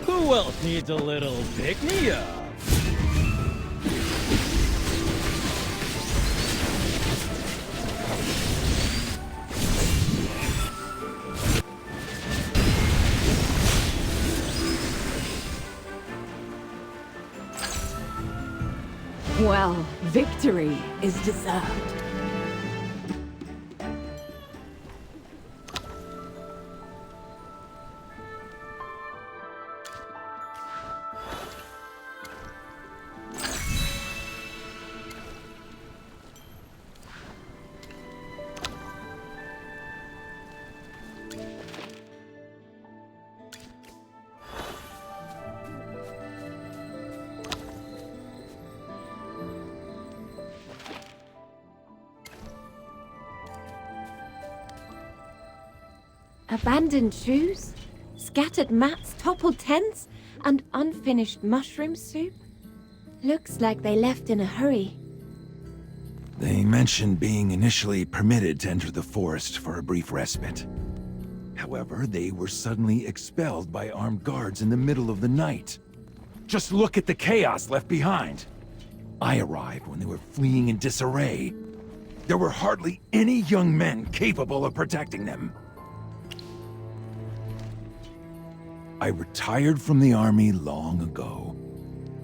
Who else needs a little pick-me-up? Well, victory is deserved. Abandoned shoes, scattered mats, toppled tents, and unfinished mushroom soup? Looks like they left in a hurry. They mentioned being initially permitted to enter the forest for a brief respite. However, they were suddenly expelled by armed guards in the middle of the night. Just look at the chaos left behind. I arrived when they were fleeing in disarray. There were hardly any young men capable of protecting them. I retired from the army long ago.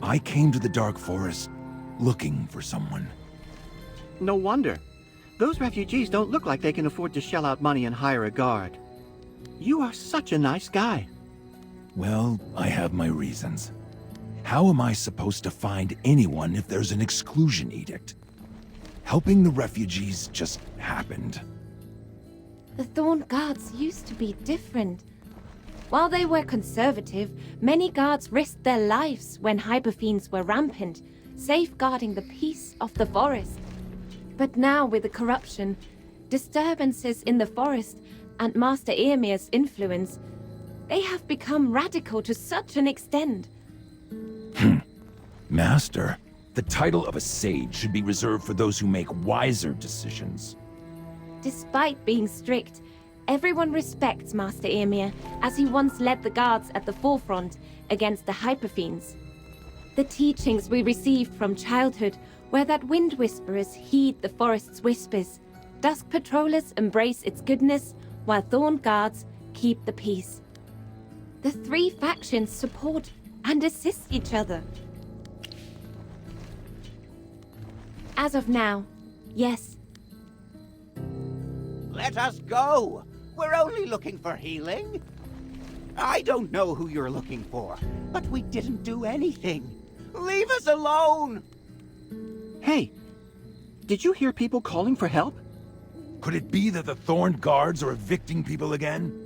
I came to the Dark Forest looking for someone. No wonder. Those refugees don't look like they can afford to shell out money and hire a guard. You are such a nice guy. Well, I have my reasons. How am I supposed to find anyone if there's an exclusion edict? Helping the refugees just happened. The Thorn Guards used to be different. While they were conservative, many guards risked their lives when hyperfiends were rampant, safeguarding the peace of the forest. But now with the corruption, disturbances in the forest, and Master Eomer's influence, they have become radical to such an extent. Master, the title of a sage should be reserved for those who make wiser decisions. Despite being strict, everyone respects Master Eomer, as he once led the guards at the forefront against the hyperfiends. The teachings we received from childhood were that wind whisperers heed the forest's whispers, dusk patrollers embrace its goodness, while thorn guards keep the peace. The three factions support and assist each other. As of now, yes. Let us go! We're only looking for healing. I don't know who you're looking for, but we didn't do anything. Leave us alone! Hey, did you hear people calling for help? Could it be that the Thorn Guards are evicting people again?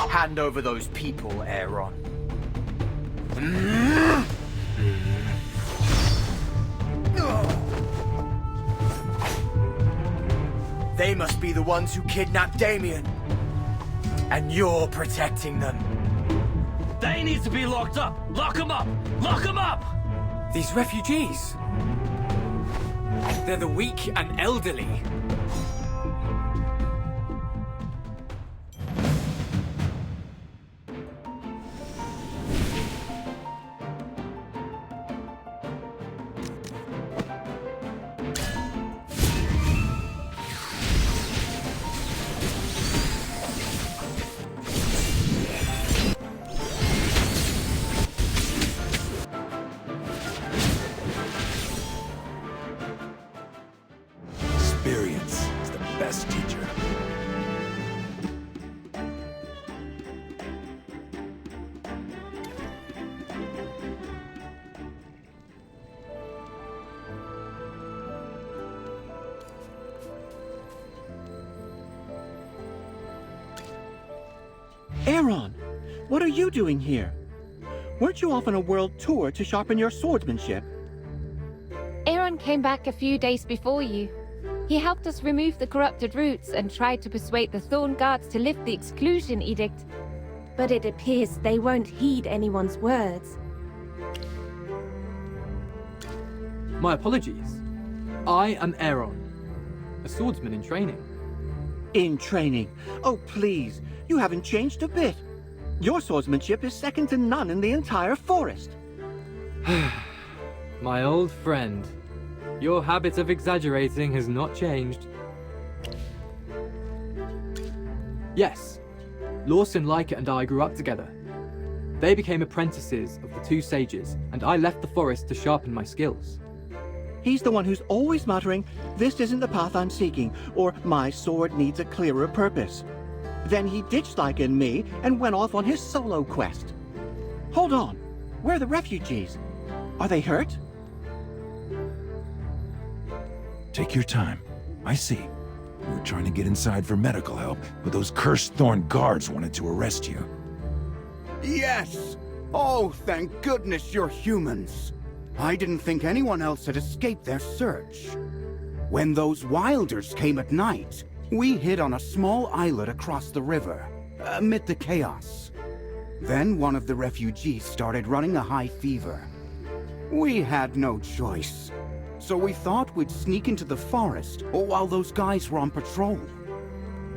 Hand over those people, Aaron. They must be the ones who kidnapped Damien. And you're protecting them. They need to be locked up! Lock them up! Lock them up! These refugees. They're the weak and elderly. best teacher. Aaron, what are you doing here? Weren't you off on a world tour to sharpen your swordsmanship? Aaron came back a few days before you. He helped us remove the corrupted roots and tried to persuade the Thorn Guards to lift the exclusion edict. But it appears they won't heed anyone's words. My apologies. I am Aaron, a swordsman in training. In training? Oh, please. You haven't changed a bit. Your swordsmanship is second to none in the entire forest. My old friend. Your habit of exaggerating has not changed. Yes, Lawson, Leica, and I grew up together. They became apprentices of the two sages, and I left the forest to sharpen my skills. He's the one who's always muttering, "This isn't the path I'm seeking," or "My sword needs a clearer purpose." Then he ditched Leica and me and went off on his solo quest. Hold on. Where are the refugees? Are they hurt? Take your time. I see. You were trying to get inside for medical help, but those cursed Thorn Guards wanted to arrest you. Yes! Oh, thank goodness you're humans. I didn't think anyone else had escaped their search. When those Wilders came at night, we hid on a small islet across the river, amid the chaos. Then one of the refugees started running a high fever. We had no choice. So we thought we'd sneak into the forest while those guys were on patrol.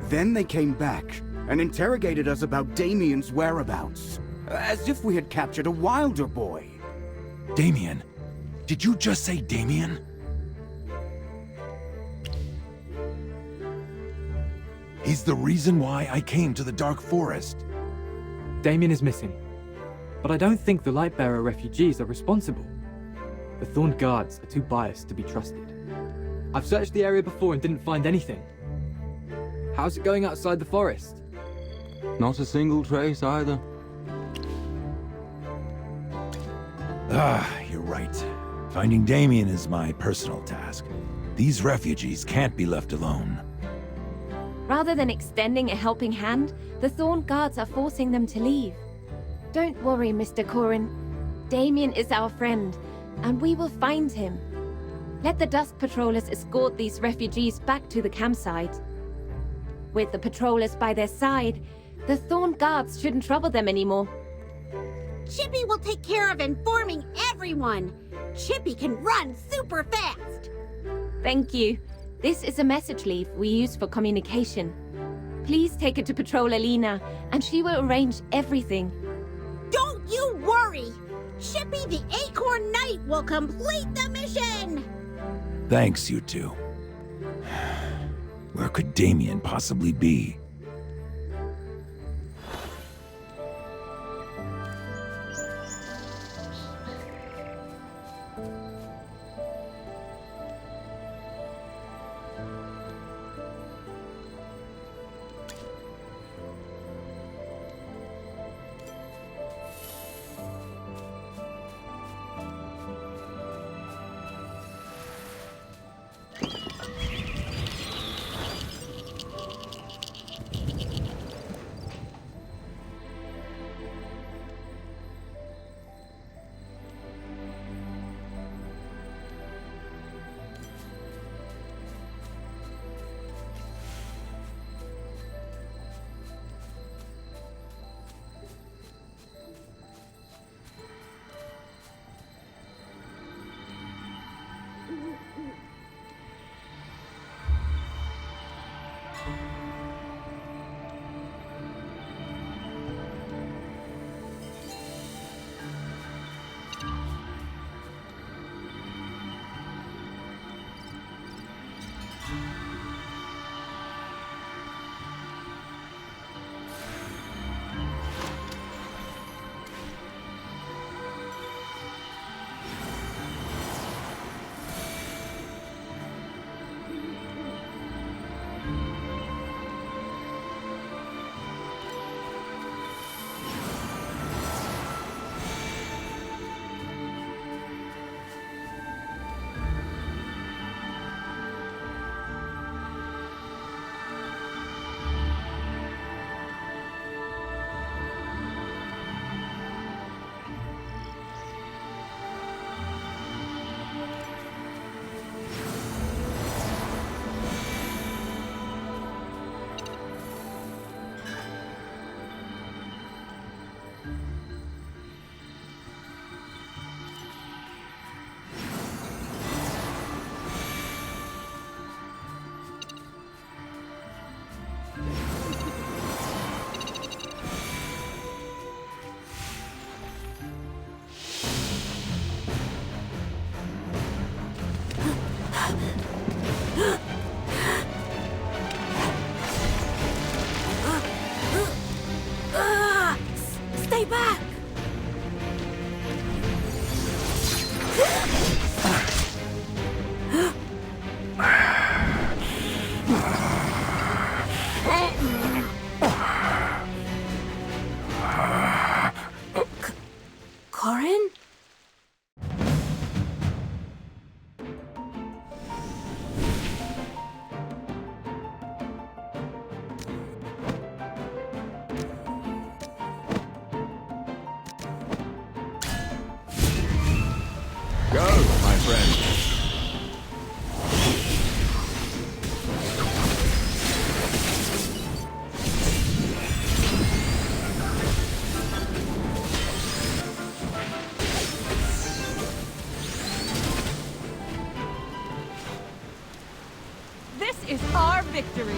Then they came back and interrogated us about Damien's whereabouts, as if we had captured a Wilder boy. Damien? Did you just say Damien? He's the reason why I came to the Dark Forest. Damien is missing, but I don't think the Lightbearer refugees are responsible. The Thorn Guards are too biased to be trusted. I've searched the area before and didn't find anything. How's it going outside the forest? Not a single trace either. You're right. Finding Damien is my personal task. These refugees can't be left alone. Rather than extending a helping hand, the Thorn Guards are forcing them to leave. Don't worry, Mr. Corrin. Damien is our friend, and we will find him. Let the Dusk Patrollers escort these refugees back to the campsite. With the patrollers by their side, the Thorn Guards shouldn't trouble them anymore. Chippy will take care of informing everyone. Chippy can run super fast. Thank you. This is a message leaf we use for communication. Please take it to Patroller Lena, and she will arrange everything. Don't you worry. Chippy the Acorn Knight will complete the mission! Thanks, you two. Where could Damien possibly be? This is our victory!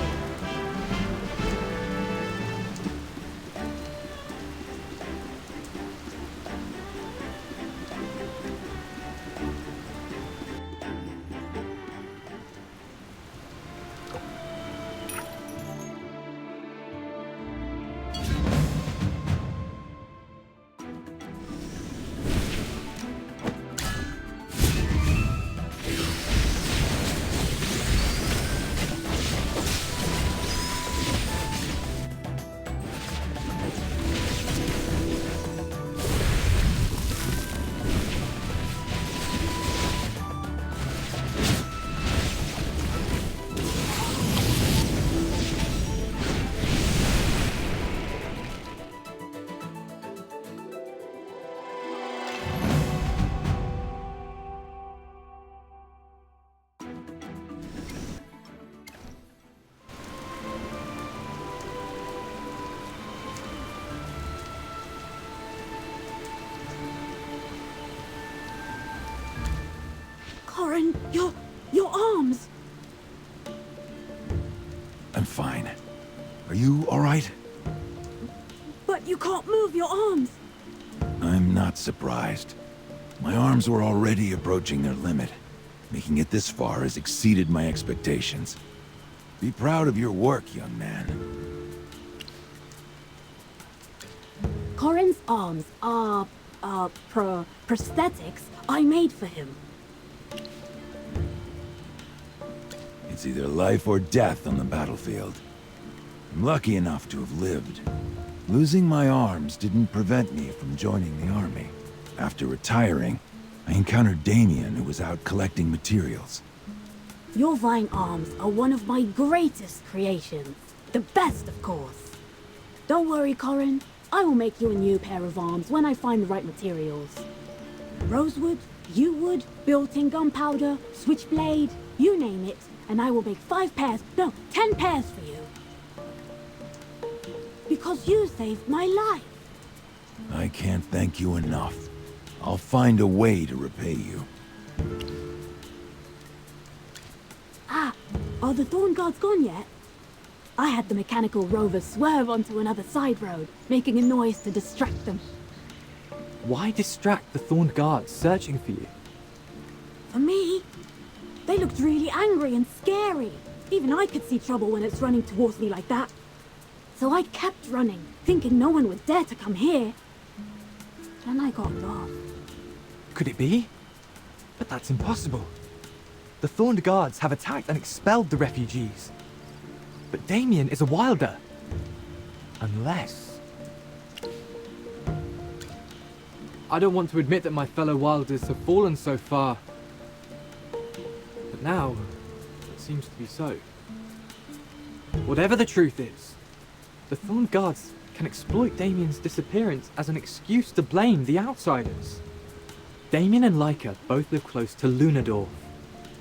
Corin, your arms! I'm fine. Are you all right? But you can't move your arms! I'm not surprised. My arms were already approaching their limit. Making it this far has exceeded my expectations. Be proud of your work, young man. Corin's arms are, prosthetics I made for him. It's either life or death on the battlefield. I'm lucky enough to have lived. Losing my arms didn't prevent me from joining the army. After retiring, I encountered Damien, who was out collecting materials. Your vine arms are one of my greatest creations. The best, of course. Don't worry, Corin. I will make you a new pair of arms when I find the right materials. Rosewood, yew wood, built-in gunpowder, switchblade, you name it, and I will make 5 pairs, no, 10 pairs for you. Because you saved my life. I can't thank you enough. I'll find a way to repay you. Ah, are the Thorn Guards gone yet? I had the mechanical rovers swerve onto another side road, making a noise to distract them. Why distract the Thorned Guards searching for you? For me, they looked really angry and scary. Even I could see trouble when it's running towards me like that. So I kept running, thinking no one would dare to come here. Then I got lost. Could it be? But that's impossible. The Thorned Guards have attacked and expelled the refugees. But Damien is a wilder. Unless... I don't want to admit that my fellow wilders have fallen so far. But now, it seems to be so. Whatever the truth is, the Thorned Guards can exploit Damien's disappearance as an excuse to blame the outsiders. Damien and Leica both live close to Lunadorf,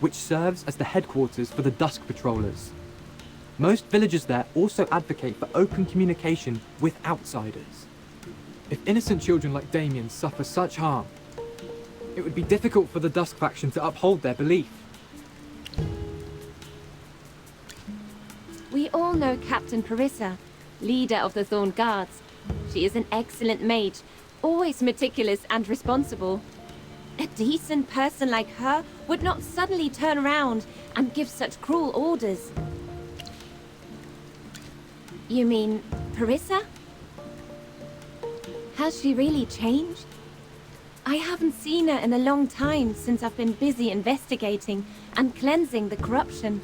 which serves as the headquarters for the Dusk Patrollers. Most villagers there also advocate for open communication with outsiders. If innocent children like Damien suffer such harm, it would be difficult for the Dusk faction to uphold their belief. We all know Captain Parissa, leader of the Thorn Guards. She is an excellent mage, always meticulous and responsible. A decent person like her would not suddenly turn around and give such cruel orders. You mean Parissa? Has she really changed? I haven't seen her in a long time since I've been busy investigating and cleansing the corruption.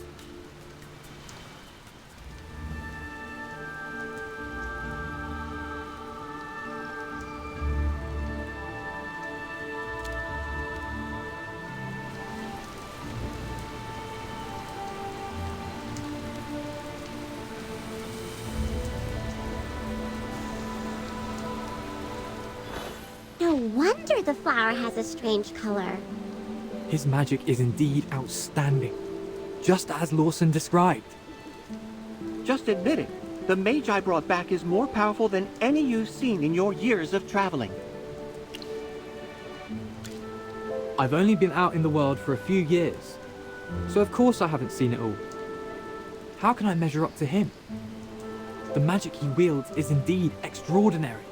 No wonder the flower has a strange color. His magic is indeed outstanding, just as Lawson described. Just admit it. The mage I brought back is more powerful than any you've seen in your years of traveling. I've only been out in the world for a few years, so of course I haven't seen it all. how can I measure up to him? The magic he wields is indeed extraordinary.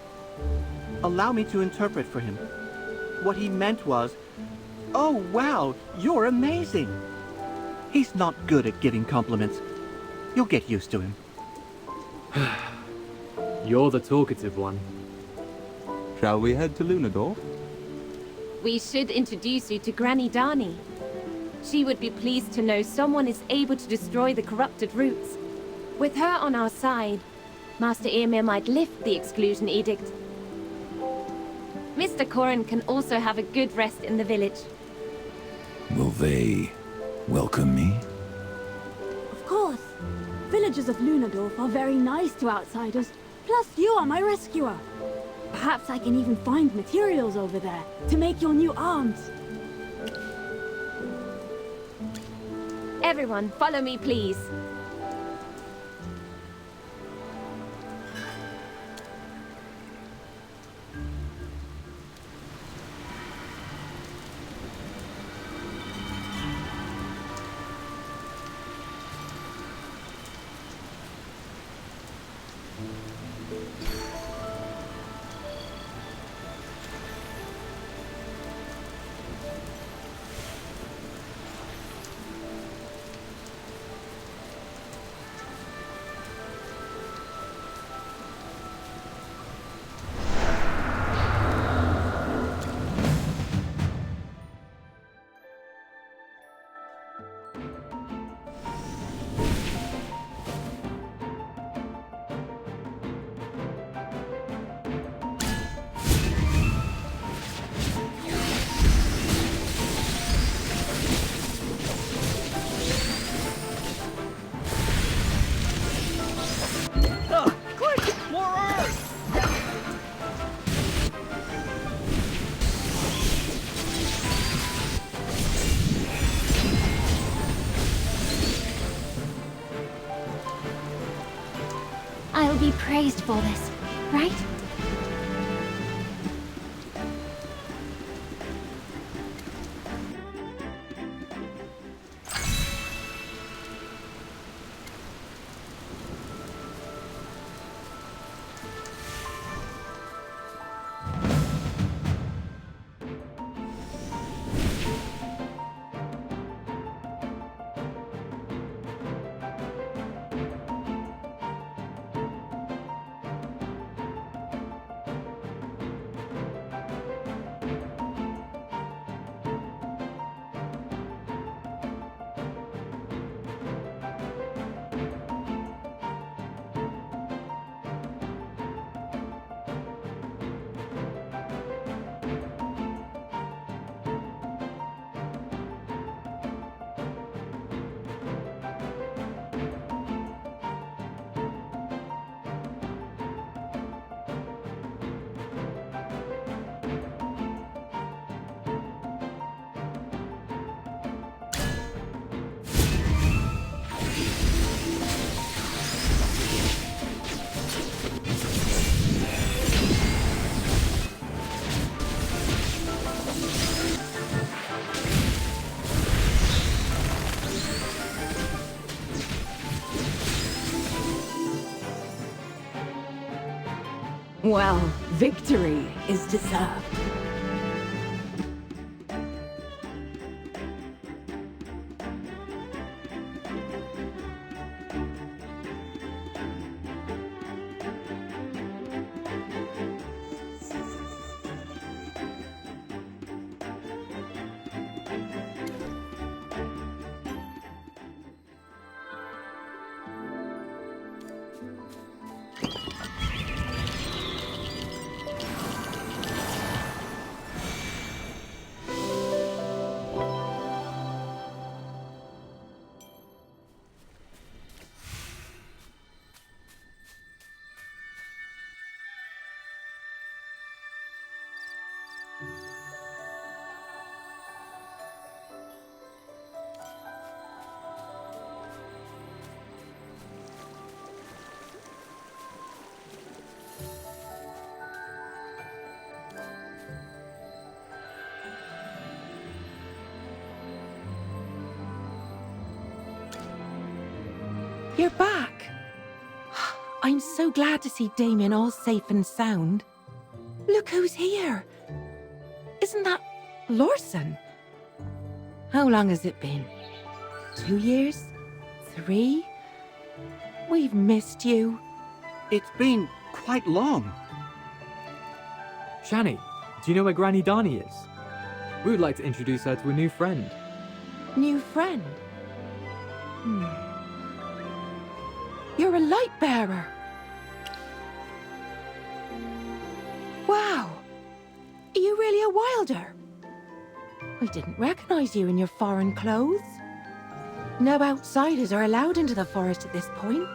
Allow me to interpret for him. What he meant was, "Oh wow, you're amazing." He's not good at giving compliments. You'll get used to him. You're the talkative one. Shall we head to Lunador? We should introduce you to Granny Dani. She would be pleased to know someone is able to destroy the corrupted roots. With her on our side, Master Ymir might lift the exclusion edict. Mr. Corin can also have a good rest in the village. Will they welcome me? Of course. Villagers of Lunadorf are very nice to outsiders. Plus, you are my rescuer. Perhaps I can even find materials over there to make your new arms. Everyone, follow me, please. I'll be praised for this, right? Well, victory is deserved. You're back. I'm so glad to see Damien all safe and sound. Look who's here. Isn't that Lorson? How long has it been? 2 years? 3? We've missed you. It's been quite long. Shani, do you know where Granny Dani is? We would like to introduce her to a new friend. New friend? You're a light bearer. Wow. Are you really a wilder? I didn't recognize you in your foreign clothes. No outsiders are allowed into the forest at this point.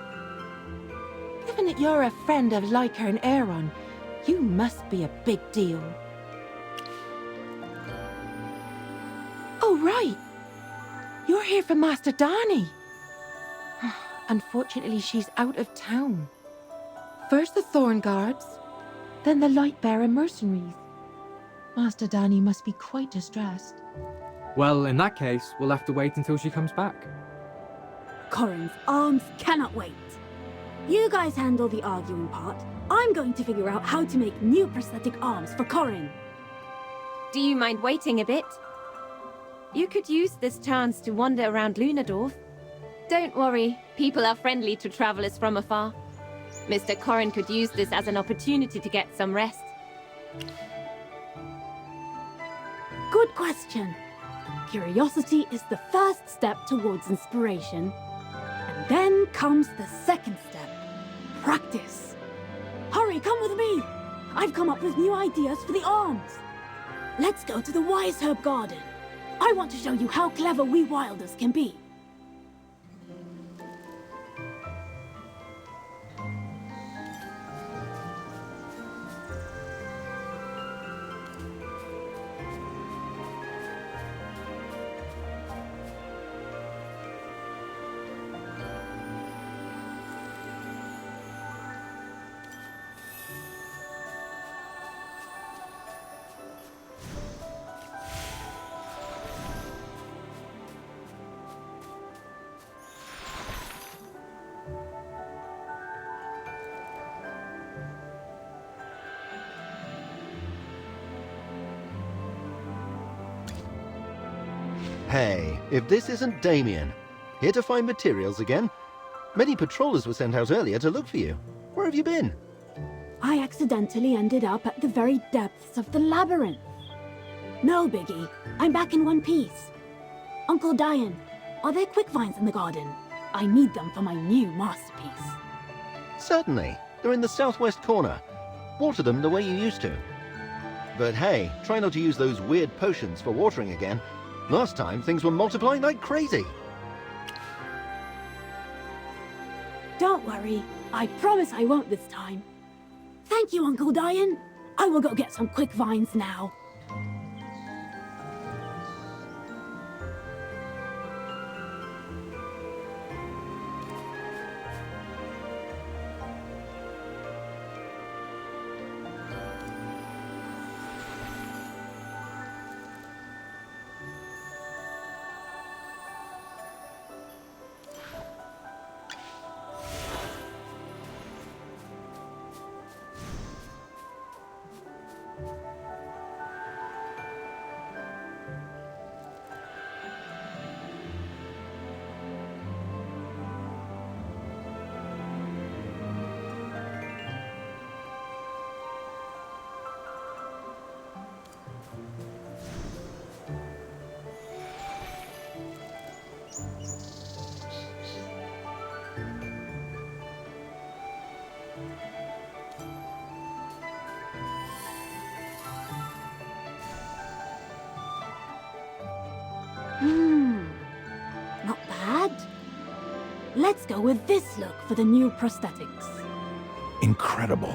Given that you're a friend of Lyca and Aeron, you must be a big deal. Oh, right. You're here for Master Dani. Unfortunately, she's out of town. First the Thorn Guards, then the Lightbearer mercenaries. Master Dani must be quite distressed. Well, in that case, we'll have to wait until she comes back. Corin's arms cannot wait. You guys handle the arguing part. I'm going to figure out how to make new prosthetic arms for Corin. Do you mind waiting a bit? You could use this chance to wander around Lunadorf. Don't worry, people are friendly to travelers from afar. Mr. Corin could use this as an opportunity to get some rest. Good question. Curiosity is the first step towards inspiration. And then comes the second step. Practice. Hurry, come with me. I've come up with new ideas for the arms. Let's go to the Wise Herb Garden. I want to show you how clever we wilders can be. Hey, if this isn't Damien. Here to find materials again? Many patrollers were sent out earlier to look for you. Where have you been? I accidentally ended up at the very depths of the labyrinth. No biggie. I'm back in one piece. Uncle Diane, are there quick vines in the garden? I need them for my new masterpiece. Certainly. They're in the southwest corner. Water them the way you used to. But hey, try not to use those weird potions for watering again. Last time, things were multiplying like crazy. Don't worry. I promise I won't this time. Thank you, Uncle Diane. I will go get some quick vines now. Not bad. Let's go with this look for the new prosthetics. Incredible.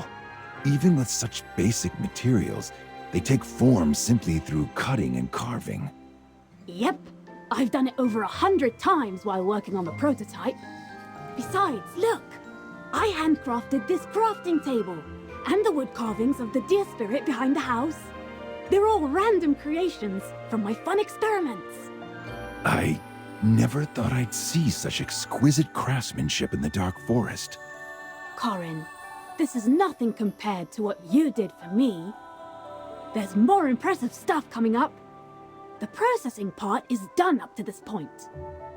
Even with such basic materials, they take form simply through cutting and carving. Yep. I've done it over 100 times while working on the prototype. Besides, look! I handcrafted this crafting table and the wood carvings of the deer spirit behind the house. They're all random creations from my fun experiments. I Never thought I'd see such exquisite craftsmanship in the Dark Forest. Corin, this is nothing compared to what you did for me. There's more impressive stuff coming up. The processing part is done up to this point.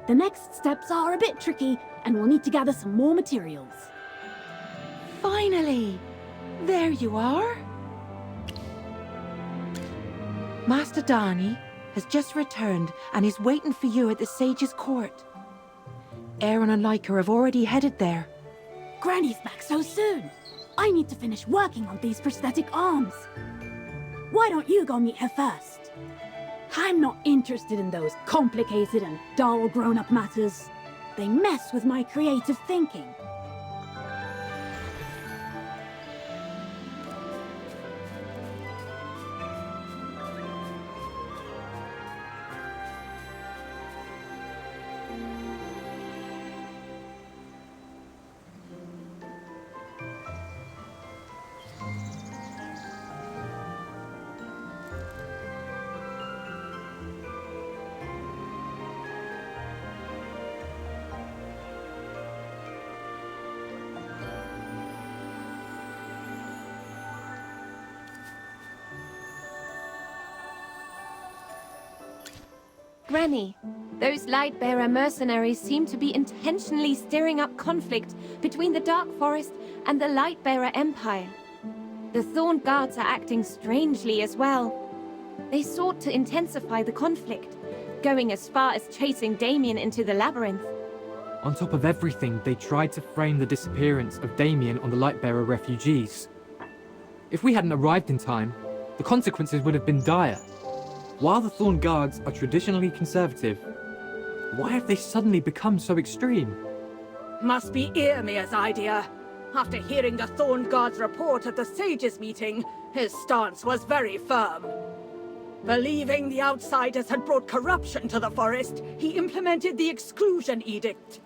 The next steps are a bit tricky, and we'll need to gather some more materials. Finally! There you are. Master Dani has just returned and is waiting for you at the Sage's court. Aaron and Leica have already headed there. Granny's back so soon. I need to finish working on these prosthetic arms. Why don't you go meet her first? I'm not interested in those complicated and dull grown-up matters. They mess with my creative thinking. Granny, those Lightbearer mercenaries seem to be intentionally stirring up conflict between the Dark Forest and the Lightbearer Empire. The Thorn Guards are acting strangely as well. They sought to intensify the conflict, going as far as chasing Damien into the labyrinth. On top of everything, they tried to frame the disappearance of Damien on the Lightbearer refugees. If we hadn't arrived in time, the consequences would have been dire. While the Thorn Guards are traditionally conservative, why have they suddenly become so extreme? Must be Yrmir's idea. After hearing the Thorn Guard's report at the Sages meeting, his stance was very firm. Believing the outsiders had brought corruption to the forest, he implemented the Exclusion Edict.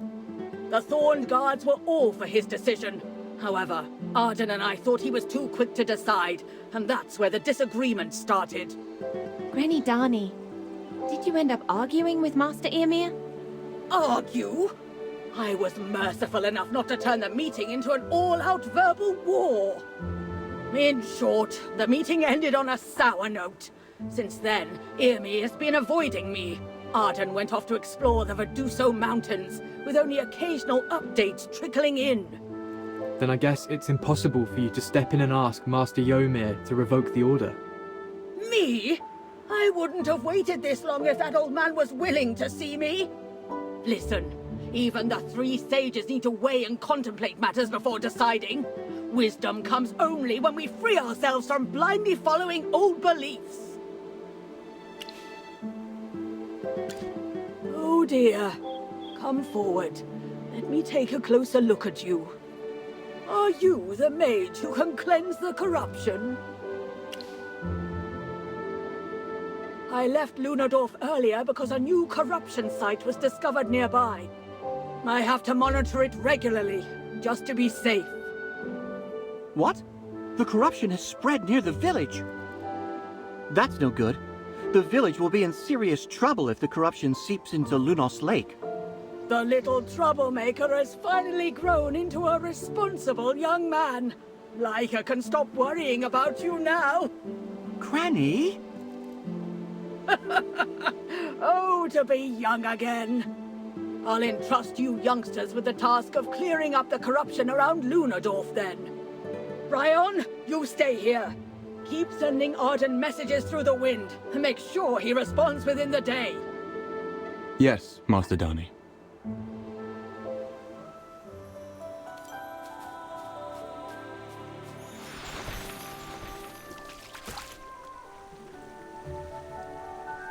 The Thorn Guards were all for his decision. However, Arden and I thought he was too quick to decide, and that's where the disagreement started. Granny Dani, did you end up arguing with Master Yrmir? Argue? I was merciful enough not to turn the meeting into an all-out verbal war. In short, the meeting ended on a sour note. Since then, Yrmir has been avoiding me. Arden went off to explore the Verduso Mountains, with only occasional updates trickling in. Then I guess it's impossible for you to step in and ask Master Ymir to revoke the order. Me? I wouldn't have waited this long if that old man was willing to see me. Listen, even the three sages need to weigh and contemplate matters before deciding. Wisdom comes only when we free ourselves from blindly following old beliefs. Oh dear. Come forward. Let me take a closer look at you. Are you the mage who can cleanse the corruption? I left Lunadorf earlier because a new corruption site was discovered nearby. I have to monitor it regularly, just to be safe. What? The corruption has spread near the village. That's no good. The village will be in serious trouble if the corruption seeps into Lunos Lake. The little troublemaker has finally grown into a responsible young man. Leica can stop worrying about you now. Granny? Oh, to be young again. I'll entrust you youngsters with the task of clearing up the corruption around Lunadorf then. Bryon, you stay here. Keep sending Arden messages through the wind, and make sure he responds within the day. Yes, Master Dani.